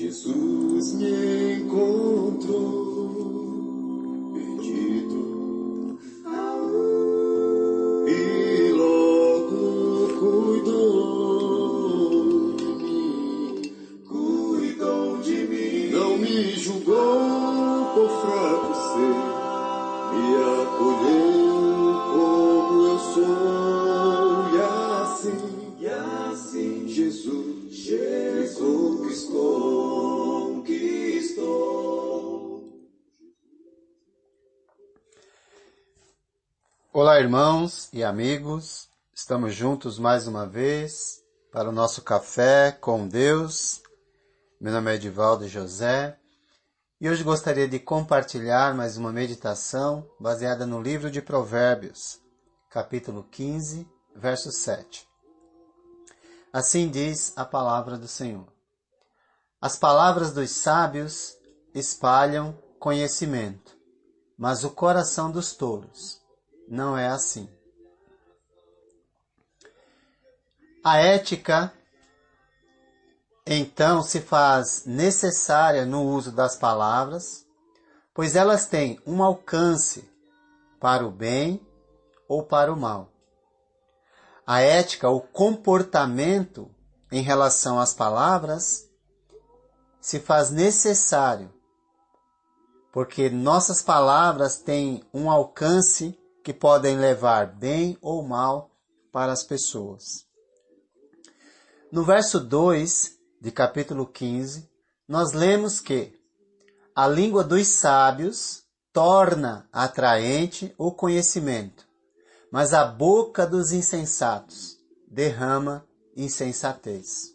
Jesus me encontrou perdido e logo cuidou de mim, não me julgou por fraco ser, me acolheu como eu sou, e assim Jesus conquistou. Olá, irmãos e amigos, estamos juntos mais uma vez para o nosso café com Deus. Meu nome é Edivaldo José e hoje gostaria de compartilhar mais uma meditação baseada no livro de Provérbios, capítulo 15, verso 7. Assim diz a palavra do Senhor: as palavras dos sábios espalham conhecimento, mas o coração dos tolos não é assim. A ética, então, se faz necessária no uso das palavras, pois elas têm um alcance para o bem ou para o mal. A ética, o comportamento em relação às palavras, se faz necessário, porque nossas palavras têm um alcance que podem levar bem ou mal para as pessoas. No verso 2 de capítulo 15, nós lemos que a língua dos sábios torna atraente o conhecimento, mas a boca dos insensatos derrama insensatez.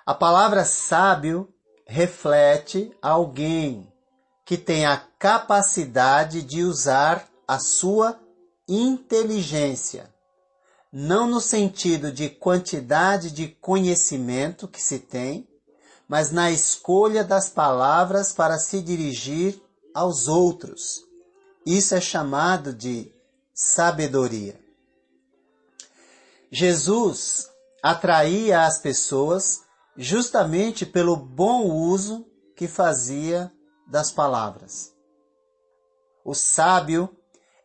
A palavra sábio reflete alguém que tem a capacidade de usar a sua inteligência, não no sentido de quantidade de conhecimento que se tem, mas na escolha das palavras para se dirigir aos outros. Isso é chamado de sabedoria. Jesus atraía as pessoas justamente pelo bom uso que fazia das palavras. O sábio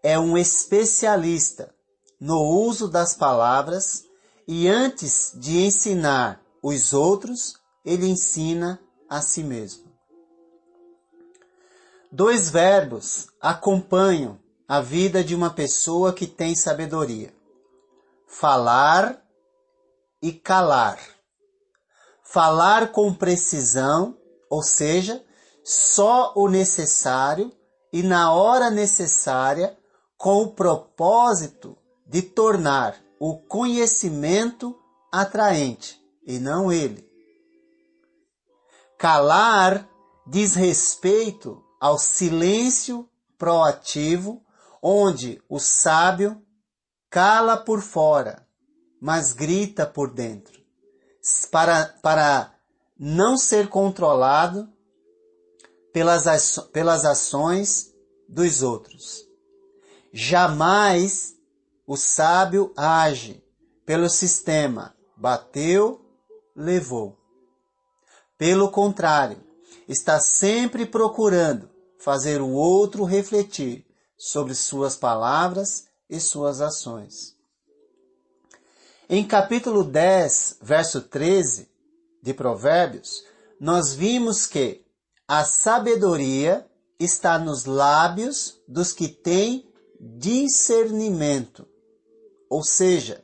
é um especialista no uso das palavras e antes de ensinar os outros, ele ensina a si mesmo. Dois verbos acompanham a vida de uma pessoa que tem sabedoria: falar e calar. Falar com precisão, ou seja, só o necessário e na hora necessária, com o propósito de tornar o conhecimento atraente e não ele. Calar diz respeito ao silêncio proativo, onde o sábio cala por fora, mas grita por dentro, para não ser controlado pelas ações dos outros. Jamais o sábio age pelo sistema bateu, levou. Pelo contrário, está sempre procurando fazer o outro refletir sobre suas palavras e suas ações. Em capítulo 10, verso 13 de Provérbios, nós vimos que a sabedoria está nos lábios dos que têm discernimento. Ou seja,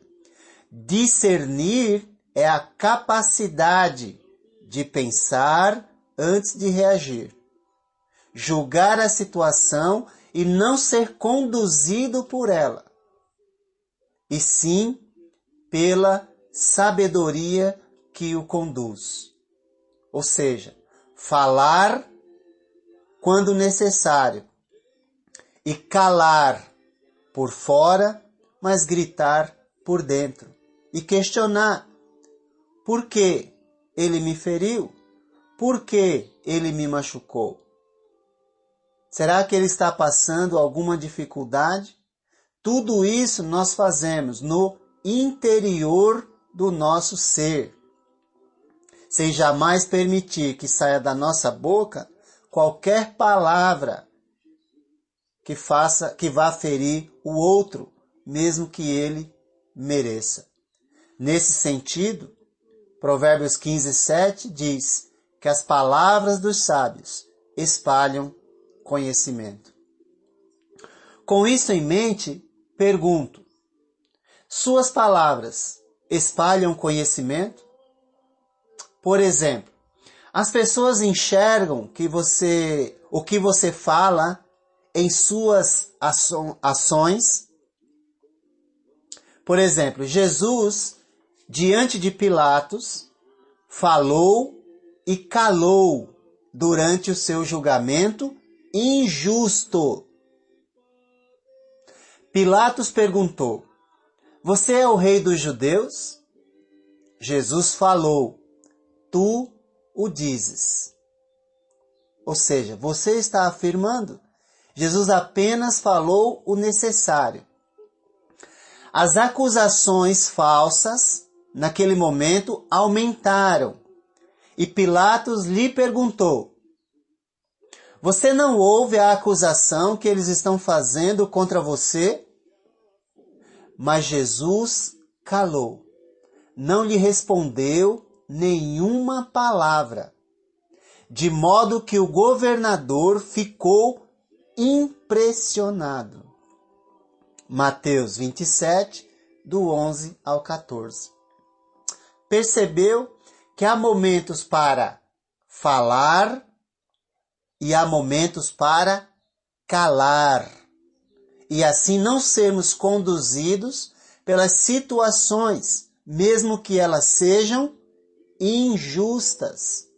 discernir é a capacidade de pensar antes de reagir, julgar a situação e não ser conduzido por ela, e sim pela sabedoria que o conduz. Ou seja, falar quando necessário e calar por fora, mas gritar por dentro e questionar: por que ele me feriu? Por que ele me machucou? Será que ele está passando alguma dificuldade? Tudo isso nós fazemos no interior do nosso ser. sem jamais permitir que saia da nossa boca qualquer palavra que vá ferir o outro, mesmo que ele mereça. Nesse sentido, Provérbios 15:7 diz que as palavras dos sábios espalham conhecimento. Com isso em mente, pergunto: suas palavras espalham conhecimento? Por exemplo, as pessoas enxergam o que você fala em suas ações. Por exemplo, Jesus, diante de Pilatos, falou e calou durante o seu julgamento injusto. Pilatos perguntou: você é o rei dos judeus? Jesus falou: tu o dizes. Ou seja, você está afirmando. Jesus apenas falou o necessário. As acusações falsas, naquele momento, aumentaram. E Pilatos lhe perguntou: você não ouve a acusação que eles estão fazendo contra você? Mas Jesus calou. Não lhe respondeu nenhuma palavra. De modo que o governador ficou impressionado. Mateus 27, do 11 ao 14. Percebeu que há momentos para falar e há momentos para calar. E assim não sermos conduzidos pelas situações, mesmo que elas sejam injustas.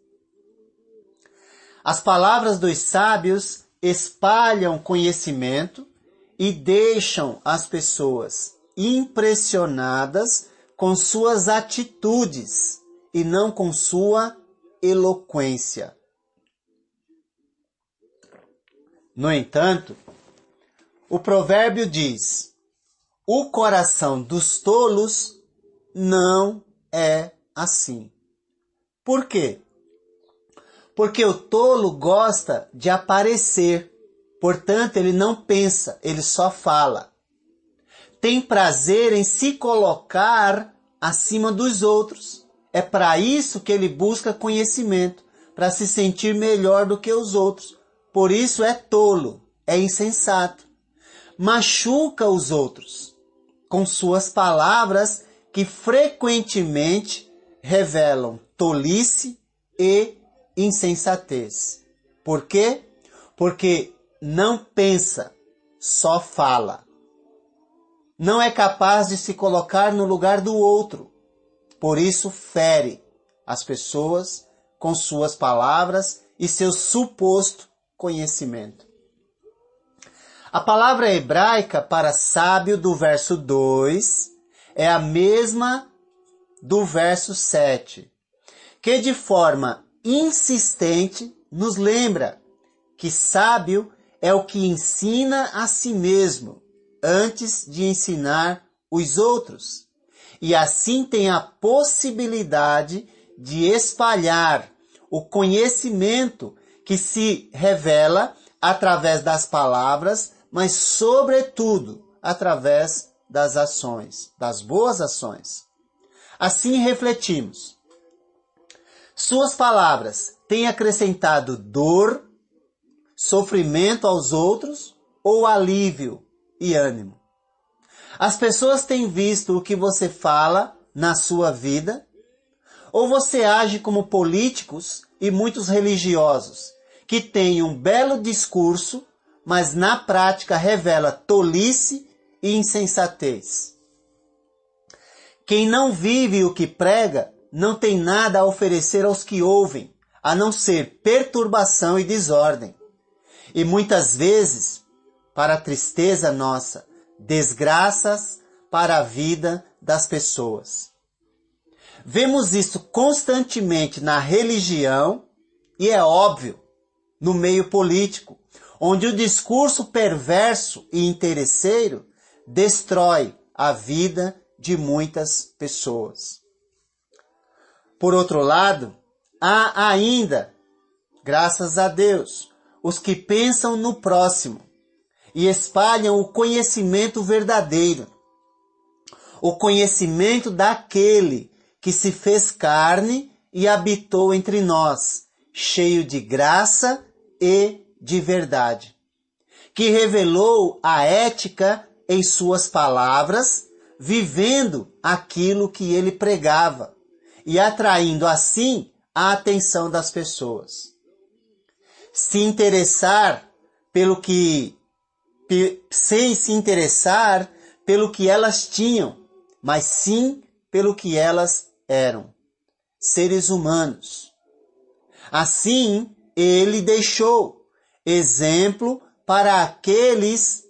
As palavras dos sábios espalham conhecimento e deixam as pessoas impressionadas com suas atitudes e não com sua eloquência. No entanto, o provérbio diz: o coração dos tolos não é assim. Por quê? Porque o tolo gosta de aparecer, portanto ele não pensa, ele só fala. Tem prazer em se colocar acima dos outros. É para isso que ele busca conhecimento, para se sentir melhor do que os outros. Por isso é tolo, é insensato. Machuca os outros com suas palavras que frequentemente revelam tolice e insensatez. Por quê? Porque não pensa, só fala. Não é capaz de se colocar no lugar do outro. Por isso fere as pessoas com suas palavras e seu suposto conhecimento. A palavra hebraica para sábio do verso 2 é a mesma do verso 7, que de forma insistente nos lembra que sábio é o que ensina a si mesmo antes de ensinar os outros, e assim tem a possibilidade de espalhar o conhecimento que se revela através das palavras, mas sobretudo através das ações, das boas ações. Assim refletimos. Suas palavras têm acrescentado dor, sofrimento aos outros ou alívio e ânimo? As pessoas têm visto o que você fala na sua vida? Ou você age como políticos e muitos religiosos, que têm um belo discurso, mas na prática revela tolice e insensatez? Quem não vive o que prega não tem nada a oferecer aos que ouvem, a não ser perturbação e desordem. E muitas vezes, para a tristeza nossa, desgraças para a vida das pessoas. Vemos isso constantemente na religião e é óbvio no meio político, onde o discurso perverso e interesseiro destrói a vida de muitas pessoas. Por outro lado, há ainda, graças a Deus, os que pensam no próximo e espalham o conhecimento verdadeiro, o conhecimento daquele que se fez carne e habitou entre nós, cheio de graça e de verdade, que revelou a ética em suas palavras, vivendo aquilo que ele pregava e atraindo assim a atenção das pessoas. Sem se interessar pelo que elas tinham, mas sim pelo que elas eram, seres humanos. Assim, ele deixou exemplo para aqueles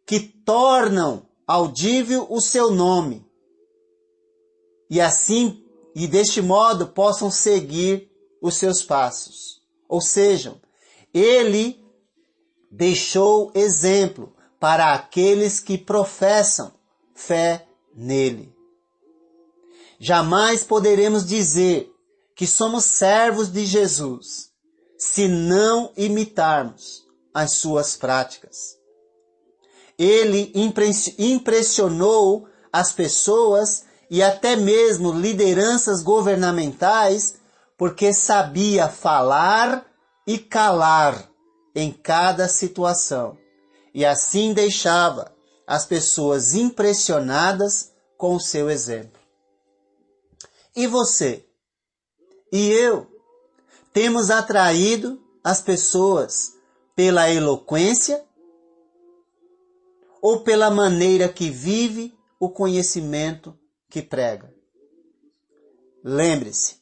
que tornam audível o seu nome, e deste modo possam seguir os seus passos. Ou seja, ele deixou exemplo para aqueles que professam fé nele. Jamais poderemos dizer que somos servos de Jesus se não imitarmos as suas práticas. Ele impressionou as pessoas e até mesmo lideranças governamentais porque sabia falar e calar em cada situação, e assim deixava as pessoas impressionadas com o seu exemplo. E você? E eu? Temos atraído as pessoas pela eloquência ou pela maneira que vive o conhecimento que prega? Lembre-se,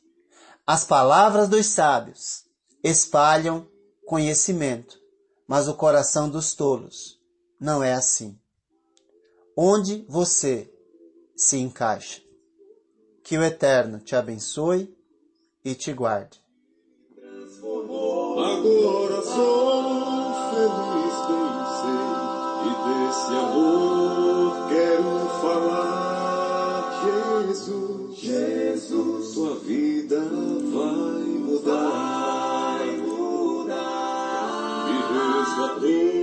as palavras dos sábios espalham conhecimento, mas o coração dos tolos não é assim. Onde você se encaixa? Que o Eterno te abençoe e te guarde. Agora sou feliz, bem sei, e desse amor quero falar. Jesus, Jesus, tua vida vai mudar. Me resgatou